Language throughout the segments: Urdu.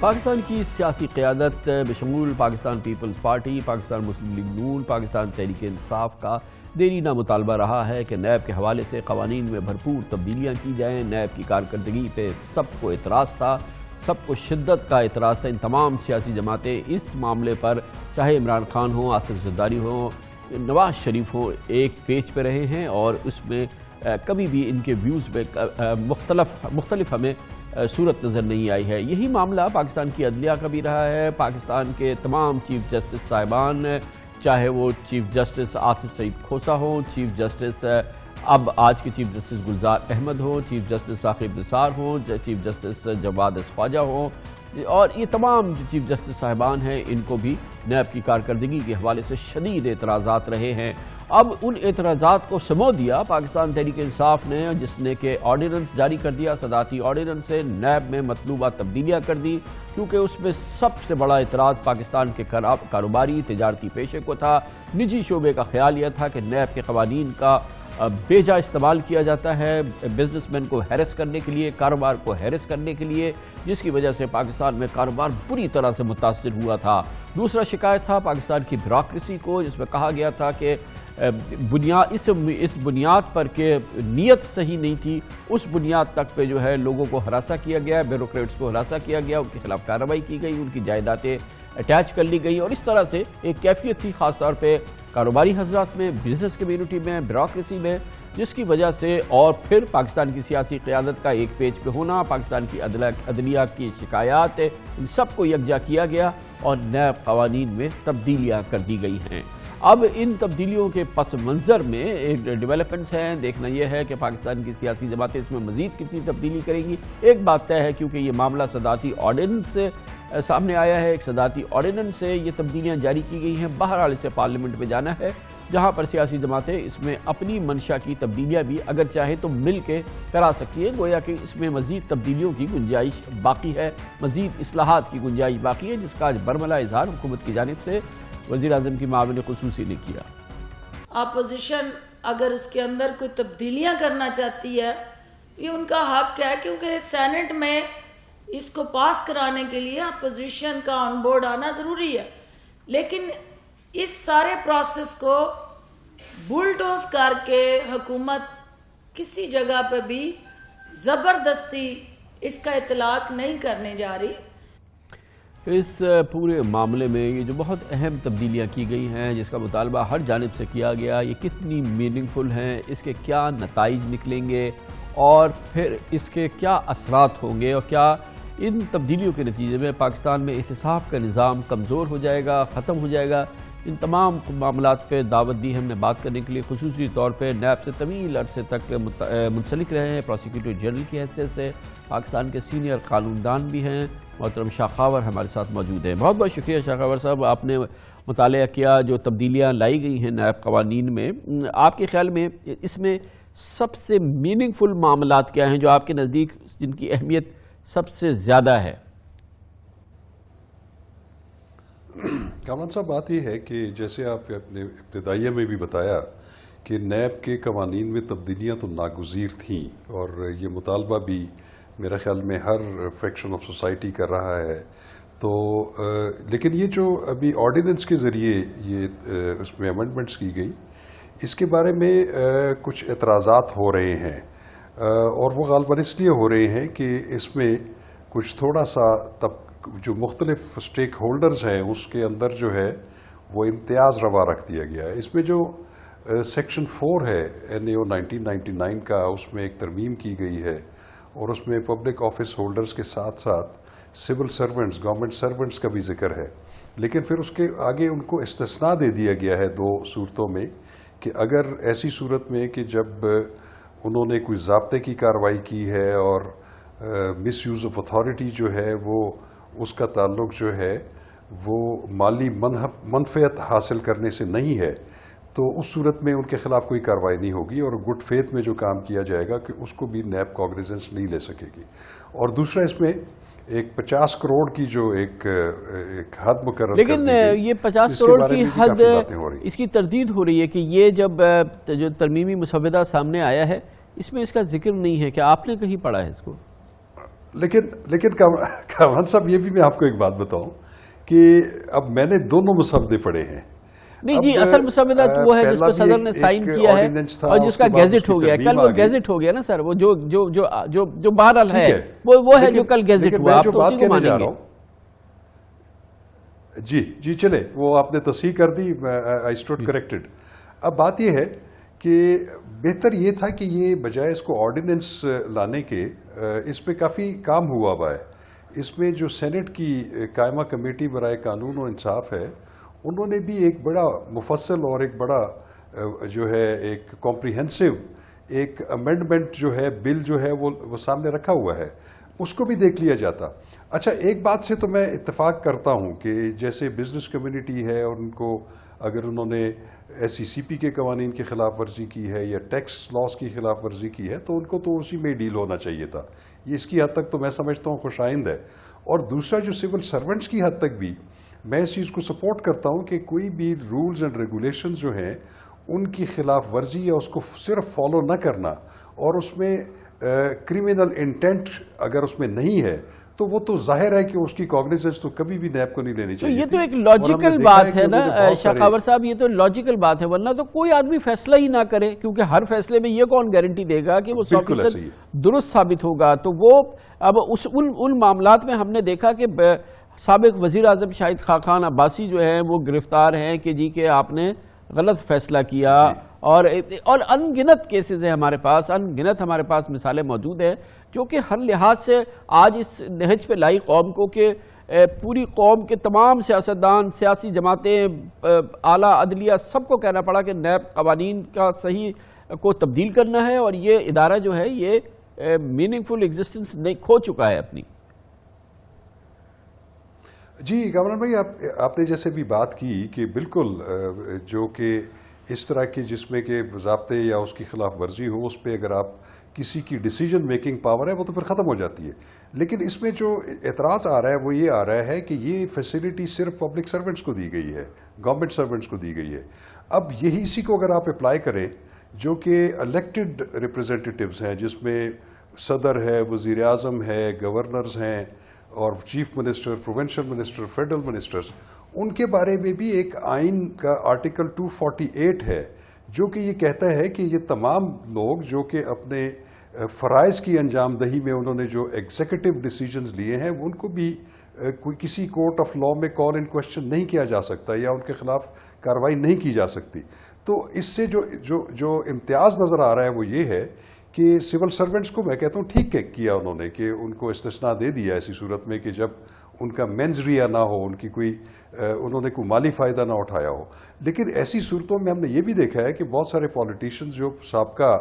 پاکستان کی سیاسی قیادت بشمول پاکستان پیپلز پارٹی، پاکستان مسلم لیگ نون، پاکستان تحریک انصاف کا دیرینہ مطالبہ رہا ہے کہ نیب کے حوالے سے قوانین میں بھرپور تبدیلیاں کی جائیں۔ نیب کی کارکردگی پہ سب کو اعتراض تھا، سب کو شدت کا اعتراض تھا۔ ان تمام سیاسی جماعتیں اس معاملے پر، چاہے عمران خان ہوں، آصف زرداری ہوں، نواز شریف ہوں، ایک پیج پہ رہے ہیں اور اس میں کبھی بھی ان کے ویوز پہ مختلف ہمیں صورت نظر نہیں آئی ہے۔ یہی معاملہ پاکستان کی عدلیہ کا بھی رہا ہے۔ پاکستان کے تمام چیف جسٹس صاحبان، چاہے وہ چیف جسٹس آصف سعید کھوسہ ہوں، چیف جسٹس اب آج کے چیف جسٹس گلزار احمد ہوں، چیف جسٹس ثاقب نثار ہوں، چیف جسٹس جواد خواجہ ہوں، اور یہ تمام جو چیف جسٹس صاحبان ہیں ان کو بھی نیب کی کارکردگی کے حوالے سے شدید اعتراضات رہے ہیں۔ اب ان اعتراضات کو سمو دیا پاکستان تحریک انصاف نے، جس نے کہ آرڈیننس جاری کر دیا، صدارتی آرڈیننس سے نیب میں مطلوبہ تبدیلیاں کر دی، کیونکہ اس میں سب سے بڑا اعتراض پاکستان کے کاروباری تجارتی پیشے کو تھا۔ نجی شعبے کا خیال یہ تھا کہ نیب کے قوانین کا بے جا استعمال کیا جاتا ہے بزنس مین کو ہیرس کرنے کے لیے، کاروبار کو ہیرس کرنے کے لیے، جس کی وجہ سے پاکستان میں کاروبار بری طرح سے متاثر ہوا تھا۔ دوسرا شکایت تھا پاکستان کی بیوروکریسی کو، جس میں کہا گیا تھا کہ اس بنیاد پر کہ نیت صحیح نہیں تھی، اس بنیاد تک پہ جو ہے لوگوں کو ہراساں کیا گیا، بیوروکریٹس کو ہراساں کیا گیا، ان کے خلاف کارروائی کی گئی، ان کی جائیدادیں اٹیچ کر لی گئی، اور اس طرح سے ایک کیفیت تھی خاص طور پہ کاروباری حضرات میں، بزنس کمیونٹی میں، بیوروکریسی میں، جس کی وجہ سے اور پھر پاکستان کی سیاسی قیادت کا ایک پیج پہ ہونا، پاکستان کی عدلیہ کی شکایات، ان سب کو یکجا کیا گیا اور نیب قوانین میں تبدیلیاں کر دی گئی ہیں۔ اب ان تبدیلیوں کے پس منظر میں ایک ڈیولپمنٹس ہیں، دیکھنا یہ ہے کہ پاکستان کی سیاسی جماعتیں اس میں مزید کتنی تبدیلی کریں گی۔ ایک بات طے ہے، کیونکہ یہ معاملہ صدارتی آرڈیننس سے سامنے آیا ہے، ایک صدارتی آرڈیننس سے یہ تبدیلیاں جاری کی گئی ہیں، بہرحال اسے پارلیمنٹ میں جانا ہے، جہاں پر سیاسی جماعتیں اس میں اپنی منشا کی تبدیلیاں بھی اگر چاہے تو مل کے کرا سکتی ہے۔ گویا کہ اس میں مزید تبدیلیوں کی گنجائش باقی ہے، مزید اصلاحات کی گنجائش باقی ہے، جس کا آج برملا اظہار حکومت کی جانب سے وزیر اعظم کی معاون خصوصی نے کیا۔ اپوزیشن اگر اس کے اندر کوئی تبدیلیاں کرنا چاہتی ہے، یہ ان کا حق ہے، کیونکہ سینٹ میں اس کو پاس کرانے کے لیے اپوزیشن کا آن بورڈ آنا ضروری ہے، لیکن اس سارے پروسیس کو بلڈوز کر کے حکومت کسی جگہ پہ بھی زبردستی اس کا اطلاق نہیں کرنے جا رہی۔ اس پورے معاملے میں یہ جو بہت اہم تبدیلیاں کی گئی ہیں، جس کا مطالبہ ہر جانب سے کیا گیا، یہ کتنی میننگ فل ہیں، اس کے کیا نتائج نکلیں گے اور پھر اس کے کیا اثرات ہوں گے، اور کیا ان تبدیلیوں کے نتیجے میں پاکستان میں احتساب کا نظام کمزور ہو جائے گا، ختم ہو جائے گا۔ ان تمام معاملات پہ دعوت دی ہم نے بات کرنے کے لیے، خصوصی طور پہ نیب سے طویل عرصے تک منسلک رہے ہیں پروسیکیوٹر جنرل کی حیثیت سے، پاکستان کے سینئر قانوندان بھی ہیں، محترم شاہ خاور ہمارے ساتھ موجود ہیں۔ بہت بہت شکریہ شاہ خاور صاحب، آپ نے مطالعہ کیا جو تبدیلیاں لائی گئی ہیں نیب قوانین میں۔ آپ کے خیال میں اس میں سب سے میننگ فل معاملات کیا ہیں جو آپ کے نزدیک جن کی اہمیت سب سے زیادہ ہے؟ کامران صاحب، بات یہ ہے کہ جیسے آپ اپنے ابتدائیہ میں بھی بتایا کہ نیب کے قوانین میں تبدیلیاں تو ناگزیر تھیں، اور یہ مطالبہ بھی میرا خیال میں ہر فیکشن آف سوسائٹی کر رہا ہے، تو لیکن یہ جو ابھی آرڈیننس کے ذریعے یہ اس میں امینڈمنٹس کی گئی، اس کے بارے میں کچھ اعتراضات ہو رہے ہیں، اور وہ غالباً اس لیے ہو رہے ہیں کہ اس میں کچھ تھوڑا سا جو مختلف سٹیک ہولڈرز ہیں اس کے اندر جو ہے وہ امتیاز روا رکھ دیا گیا ہے۔ اس میں جو سیکشن 4 ہے NAO 1999 کا، اس میں ایک ترمیم کی گئی ہے، اور اس میں پبلک آفس ہولڈرز کے ساتھ ساتھ سول سرونٹس، گورنمنٹ سرونٹس کا بھی ذکر ہے، لیکن پھر اس کے آگے ان کو استثناء دے دیا گیا ہے 2 صورتوں میں، کہ اگر ایسی صورت میں کہ جب انہوں نے کوئی ضابطے کی کارروائی کی ہے اور مس یوز آف اتھارٹی جو ہے وہ اس کا تعلق جو ہے وہ مالی منفعت حاصل کرنے سے نہیں ہے، تو اس صورت میں ان کے خلاف کوئی کارروائی نہیں ہوگی، اور گڈ فیتھ میں جو کام کیا جائے گا کہ اس کو بھی نیب کاگنیزنس نہیں لے سکے گی۔ اور دوسرا اس میں ایک 50 کروڑ کی جو ایک حد مقرر، لیکن یہ 50 کروڑ کی حد اس کی تردید ہو رہی ہے کہ یہ جب جو ترمیمی مسودہ سامنے آیا ہے اس میں اس کا ذکر نہیں ہے، کہ آپ نے کہیں پڑھا ہے اس کو؟ لیکن کامران صاحب یہ بھی میں آپ کو ایک بات بتاؤں کہ اب میں نے دونوں مسودے پڑھے ہیں. نہیں جی، اصل مسودہ وہ ہے جس پہ صدر نے سائن کیا ہے اور جس کا گیزٹ ہو گیا. کل وہ گیزٹ ہو گیا نا سر، وہ جو بہرحال ہے وہ ہے جو کل گیزٹ ہوا. آپ تو اسی کو مانیں گے. جی چلے، وہ آپ نے تصحیح کر دی، آئی اسٹوڈ کریکٹڈ. اب بات یہ ہے کہ بہتر یہ تھا کہ یہ بجائے اس کو آرڈیننس لانے کے، اس پہ کافی کام ہوا ہوا ہے. اس میں جو سینٹ کی قائمہ کمیٹی برائے قانون و انصاف ہے، انہوں نے بھی ایک بڑا مفصل اور ایک بڑا جو ہے ایک کمپریہنسو ایک امینڈمنٹ جو ہے بل جو ہے وہ سامنے رکھا ہوا ہے، اس کو بھی دیکھ لیا جاتا. اچھا، ایک بات سے تو میں اتفاق کرتا ہوں کہ جیسے بزنس کمیونٹی ہے اور ان کو اگر انہوں نے SECP کے قوانین کی خلاف ورزی کی ہے یا ٹیکس لاس کی خلاف ورزی کی ہے تو ان کو تو اسی میں ڈیل ہونا چاہیے تھا. یہ اس کی حد تک تو میں سمجھتا ہوں خوش آئند ہے. اور دوسرا جو سول سرونٹس کی حد تک بھی میں اس چیز کو سپورٹ کرتا ہوں کہ کوئی بھی رولز اینڈ ریگولیشنز جو ہیں ان کی خلاف ورزی یا اس کو صرف فالو نہ کرنا اور اس میں کرمنل انٹینٹ اگر اس میں نہیں ہے تو وہ تو ظاہر ہے کہ اس کی کوگنیزنس تو کبھی بھی نیب کو نہیں لینی چاہیے. یہ تو ایک لاجیکل بات ہے نا شاخاور صاحب، یہ تو لاجیکل بات ہے، ورنہ تو کوئی آدمی فیصلہ ہی نہ کرے، کیونکہ ہر فیصلے میں یہ کون گارنٹی دے گا کہ وہ 100% درست ثابت ہوگا. تو وہ اب ان معاملات میں ہم نے دیکھا کہ سابق وزیر اعظم شاہد خاقان عباسی جو ہیں وہ گرفتار ہیں کہ جی کہ آپ نے غلط فیصلہ کیا. اور ان گنت کیسز ہیں ہمارے پاس، ان گنت ہمارے پاس مثالیں موجود ہیں جو کہ ہر لحاظ سے آج اس نہج پہ لائی قوم کو کہ پوری قوم کے تمام سیاستدان، سیاسی جماعتیں، اعلیٰ عدلیہ سب کو کہنا پڑا کہ نیب قوانین کا صحیح کو تبدیل کرنا ہے اور یہ ادارہ جو ہے یہ میننگ فل ایگزسٹنس کھو چکا ہے اپنی. جی کامران بھائی، آپ نے جیسے بھی بات کی کہ بالکل جو کہ اس طرح کی جس میں کہ ضابطے یا اس کی خلاف ورزی ہو، اس پہ اگر آپ کسی کی ڈیسیجن میکنگ پاور ہے وہ تو پھر ختم ہو جاتی ہے. لیکن اس میں جو اعتراض آ رہا ہے وہ یہ آ رہا ہے کہ یہ فیسلٹی صرف پبلک سرونٹس کو دی گئی ہے، گورنمنٹ سرونٹس کو دی گئی ہے. اب یہی اسی کو اگر آپ اپلائی کریں جو کہ الیکٹڈ ریپرزینٹیٹیوز ہیں، جس میں صدر ہے، وزیر اعظم ہے، گورنرز ہیں اور chief minister, provincial minister, federal ministers, ان کے بارے میں بھی ایک آئین کا آرٹیکل 248 ہے جو کہ یہ کہتا ہے کہ یہ تمام لوگ جو کہ اپنے فرائض کی انجام دہی میں انہوں نے جو ایگزیکٹو ڈیسیجنز لیے ہیں ان کو بھی کوئی کسی کورٹ آف لا میں کال ان کوشچن نہیں کیا جا سکتا یا ان کے خلاف کارروائی نہیں کی جا سکتی. تو اس سے جو امتیاز نظر آ رہا ہے وہ یہ ہے کہ سول سرونٹس کو میں کہتا ہوں ٹھیک کیا انہوں نے کہ ان کو استثناء دے دیا ایسی صورت میں کہ جب ان کا مینز ریا نہ ہو، ان کی انہوں نے کوئی مالی فائدہ نہ اٹھایا ہو. لیکن ایسی صورتوں میں ہم نے یہ بھی دیکھا ہے کہ بہت سارے پالیٹیشینز جو سابقہ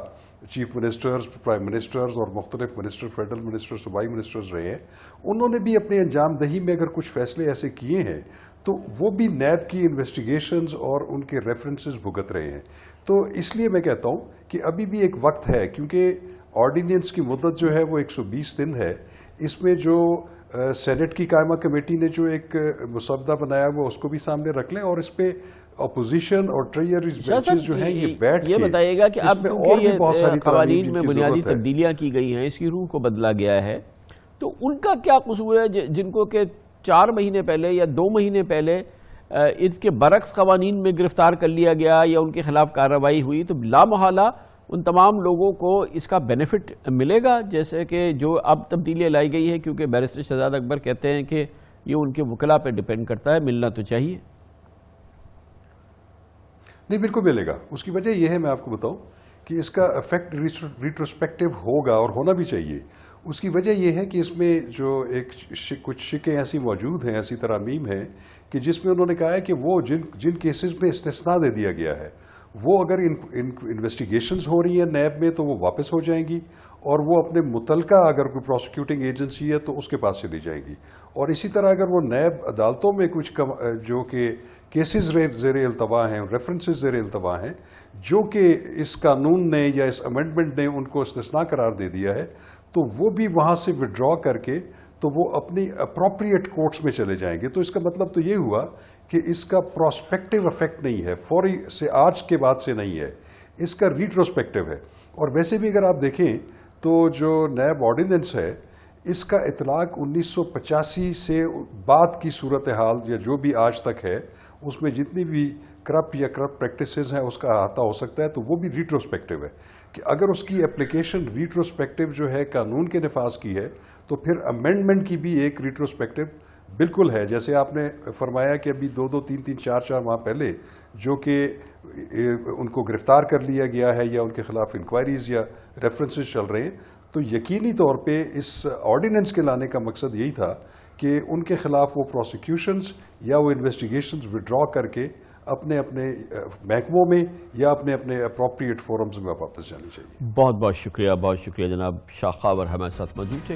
چیف منسٹرز، پرائم منسٹرز اور مختلف منسٹر، فیڈرل منسٹر، صوبائی منسٹرز رہے ہیں، انہوں نے بھی اپنی انجام دہی میں اگر کچھ فیصلے ایسے کیے ہیں تو وہ بھی نیب کی انویسٹیگیشنز اور ان کے ریفرنسز بھگت رہے ہیں. تو اس لیے میں کہتا ہوں کہ ابھی بھی ایک وقت ہے، کیونکہ آرڈیننس کی مدت جو ہے وہ 120 دن ہے. اس میں جو سینٹ کی قائمہ کمیٹی نے جو ایک مسودہ بنایا وہ اس کو بھی سامنے رکھ لیں اور اس پہ اپوزیشن اور ٹریئرز بینچز جو ہیں یہ بیٹھ کے یہ بتائیے گا کہ اب یہ قوانین میں بنیادی تبدیلیاں کی گئی ہیں، اس کی روح کو بدلا گیا ہے، تو ان کا کیا قصور ہے جن کو کہ 4 مہینے پہلے یا 2 مہینے پہلے اس کے برعکس قوانین میں گرفتار کر لیا گیا یا ان کے خلاف کارروائی ہوئی؟ تو لا محالہ ان تمام لوگوں کو اس کا بینیفٹ ملے گا، جیسے کہ جو اب تبدیلی لائی گئی ہے، کیونکہ بیرسٹر شہزاد اکبر کہتے ہیں کہ یہ ان کے وکلاء پہ ڈیپینڈ کرتا ہے، ملنا تو چاہیے. نہیں، بالکل ملے گا. اس کی وجہ یہ ہے، میں آپ کو بتاؤں کہ اس کا افیکٹ ریٹروسپیکٹو ہوگا اور ہونا بھی چاہیے. اس کی وجہ یہ ہے کہ اس میں جو کچھ شکیں ایسی موجود ہیں، ایسی ترامیم ہیں کہ جس میں انہوں نے کہا ہے کہ وہ جن کیسز میں استثناء دے دیا گیا ہے وہ اگر انویسٹیگیشنز ہو رہی ہیں نیب میں تو وہ واپس ہو جائیں گی اور وہ اپنے متعلقہ اگر کوئی پروسیکیوٹنگ ایجنسی ہے تو اس کے پاس چلی جائیں گی. اور اسی طرح اگر وہ نیب عدالتوں میں کچھ جو کہ کیسز زیر التوا ہیں، ریفرنسز زیر التوا ہیں، جو کہ اس قانون نے یا اس امینڈمنٹ نے ان کو استثناء قرار دے دیا ہے، تو وہ بھی وہاں سے وڈرا کر کے تو وہ اپنی اپروپریٹ کورٹس میں چلے جائیں گے. تو اس کا مطلب تو یہ ہوا کہ اس کا پراسپیکٹو افیکٹ نہیں ہے، فوری سے آج کے بعد سے نہیں ہے، اس کا ریٹروسپیکٹو ہے. اور ویسے بھی اگر آپ دیکھیں تو جو نیب آرڈیننس ہے اس کا اطلاق 1985 سے بعد کی صورتحال یا جو بھی آج تک ہے اس میں جتنی بھی کرپٹ یا کرپٹ پریکٹسز ہیں اس کا احاطہ ہو سکتا ہے، تو وہ بھی ریٹروسپیکٹیو ہے کہ اگر اس کی اپلیکیشن ریٹروسپیکٹیو جو ہے قانون کے نفاذ کی ہے تو پھر امینڈمنٹ کی بھی ایک ریٹروسپیکٹیو بالکل ہے. جیسے آپ نے فرمایا کہ ابھی 2 3 4 ماہ پہلے جو کہ ان کو گرفتار کر لیا گیا ہے یا ان کے خلاف انکوائریز یا ریفرنسز چل رہے ہیں، تو یقینی طور پہ اس آرڈیننس کے لانے کا مقصد یہی تھا کہ ان کے خلاف وہ پروسیکیوشنز یا وہ انویسٹیگیشنز وڈرا کر کے اپنے اپنے محکموں میں یا اپنے اپنے اپروپریٹ فورمز میں واپس جانی چاہیے. بہت بہت شکریہ جناب شاہ خاور ہمارے ساتھ موجود تھے.